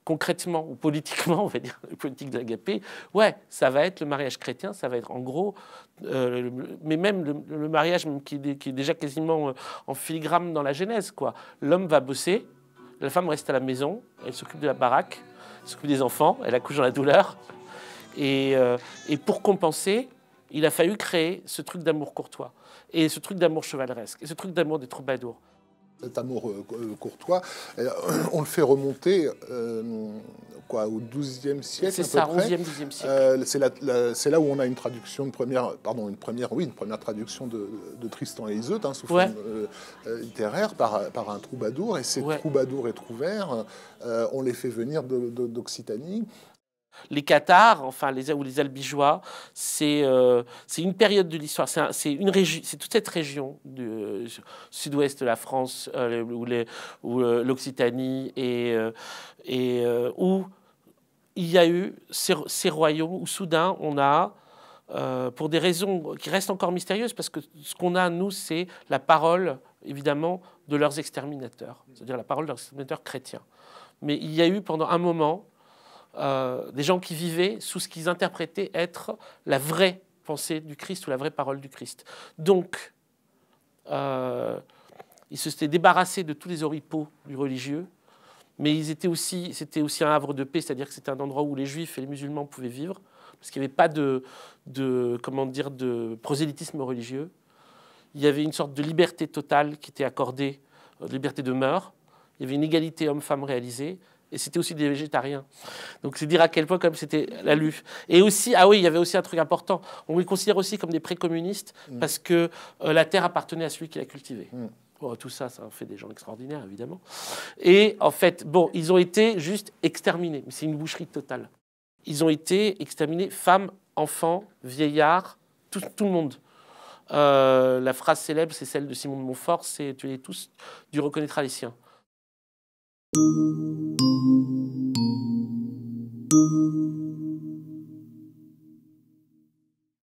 concrètement ou politiquement, on va dire, la politique de l'agapé, ouais, ça va être le mariage chrétien, ça va être en gros, mais même le mariage même qui est déjà quasiment en filigrane dans la Genèse, quoi. L'homme va bosser, la femme reste à la maison, elle s'occupe de la baraque, elle s'occupe des enfants, elle accouche dans la douleur. Et pour compenser, il a fallu créer ce truc d'amour courtois, et ce truc d'amour chevaleresque, et ce truc d'amour des troubadours. Cet amour courtois, on le fait remonter au XIIe siècle. C'est ça, XIe, XIIe siècle. C'est là où on a une traduction, une première traduction de Tristan et Iseult, hein, sous forme littéraire, par un troubadour. Et ces troubadours et trouvères, on les fait venir d'Occitanie. Les Cathares, enfin ou les Albigeois, c'est une période de l'histoire. C'est toute cette région du sud-ouest de la France, où l'Occitanie où il y a eu ces royaumes où soudain on a, pour des raisons qui restent encore mystérieuses, parce que ce qu'on a nous, c'est la parole évidemment de leurs exterminateurs, c'est-à-dire la parole de leurs exterminateurs chrétiens. Mais il y a eu pendant un moment des gens qui vivaient sous ce qu'ils interprétaient être la vraie pensée du Christ ou la vraie parole du Christ. Donc, ils se s'étaient débarrassés de tous les oripeaux du religieux, mais c'était aussi un havre de paix, c'est-à-dire que c'était un endroit où les juifs et les musulmans pouvaient vivre, parce qu'il n'y avait pas de prosélytisme religieux. Il y avait une sorte de liberté totale qui était accordée, liberté de mœurs. Il y avait une égalité homme-femme réalisée. Et c'était aussi des végétariens. Donc c'est dire à quel point comme c'était la lutte. Et aussi, ah oui, il y avait aussi un truc important. On les considère aussi comme des précommunistes parce que la terre appartenait à celui qui la cultivait. Bon, tout ça, ça en fait des gens extraordinaires, évidemment. Et en fait, bon, ils ont été juste exterminés. C'est une boucherie totale. Ils ont été exterminés, femmes, enfants, vieillards, tout le monde. La phrase célèbre, c'est celle de Simon de Montfort, c'est « tuez-les tous, Dieu reconnaîtra les siens ».